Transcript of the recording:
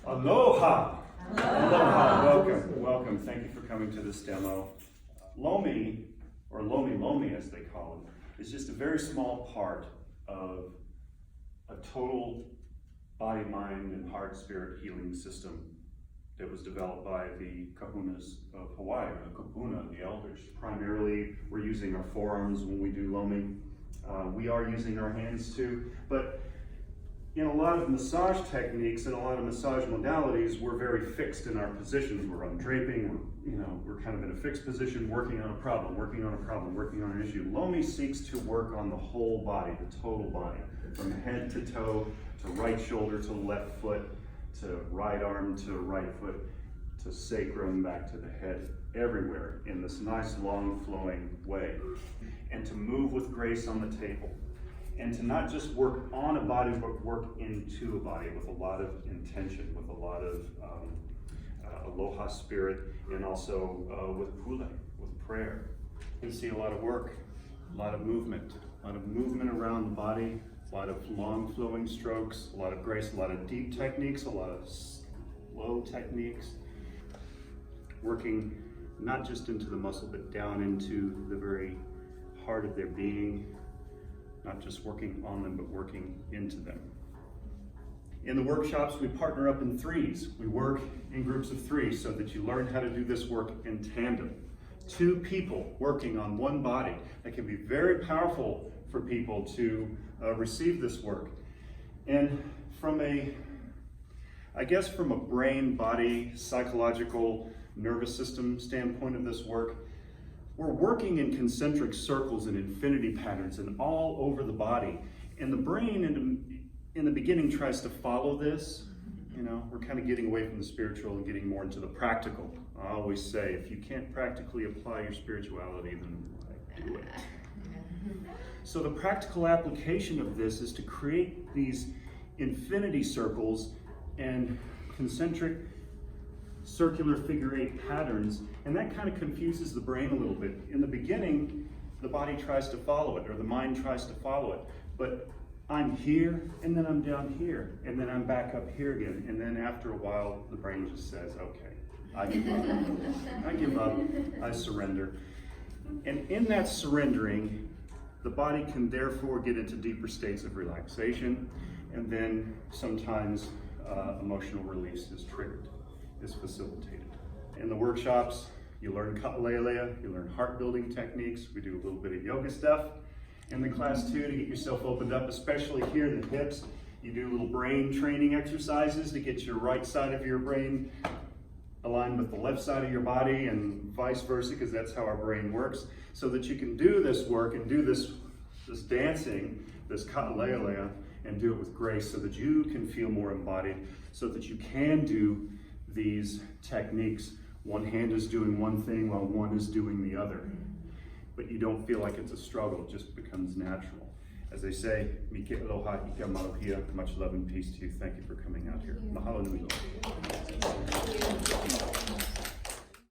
Aloha! Aloha! Welcome, welcome. Thank you for coming to this demo. Lomi, or LomiLomi as they call it, is just a very small part of a total body, mind, and heart, spirit healing system that was developed by the kahunas of Hawaii, or the kupuna, the elders. Primarily, we're using our forearms when we do Lomi. We are using our hands too, but in a lot of massage techniques and a lot of massage modalities, we're very fixed in our positions. We're undraping, we're kind of in a fixed position, working on a problem, working on a problem, working on an issue. Lomi seeks to work on the whole body, the total body, from head to toe, to right shoulder to left foot, to right arm to right foot, to sacrum, back to the head, everywhere in this nice long flowing way. And to move with grace on the table. And to not just work on a body, but work into a body with a lot of intention, with a lot of aloha spirit, and also with pule, with prayer. You can see a lot of work, a lot of movement around the body, a lot of long flowing strokes, a lot of grace, a lot of deep techniques, a lot of slow techniques. Working not just into the muscle, but down into the very heart of their being. Not just working on them, but working into them. In the workshops, we partner up in threes. We work in groups of three so that you learn how to do this work in tandem. Two people working on one body. That can be very powerful for people to receive this work. And from a brain, body, psychological, nervous system standpoint of this work, we're working in concentric circles and infinity patterns and all over the body. And the brain in the beginning tries to follow this. We're kind of getting away from the spiritual and getting more into the practical. I always say, if you can't practically apply your spirituality, then why do it? So the practical application of this is to create these infinity circles and concentric circular figure eight patterns, and that kind of confuses the brain a little bit. In the beginning, the body tries to follow it, or the mind tries to follow it, but I'm here, and then I'm down here, and then I'm back up here again, and then after a while, the brain just says, okay, I give up, I give up, I surrender. And in that surrendering, the body can therefore get into deeper states of relaxation, and then sometimes emotional release is triggered. Is facilitated. In the workshops, you learn ka'aleilea, you learn heart building techniques, we do a little bit of yoga stuff. In the class too, to get yourself opened up, especially here in the hips, you do little brain training exercises to get your right side of your brain aligned with the left side of your body and vice versa, because that's how our brain works, so that you can do this work and do this dancing, this ka'aleilea, and do it with grace so that you can feel more embodied, so that you can do these techniques. One hand is doing one thing while one is doing the other. But you don't feel like it's a struggle, it just becomes natural. As they say, Mike aloha ika maluhia, much love and peace to you. Thank you for coming out here. Mahalo nui loa.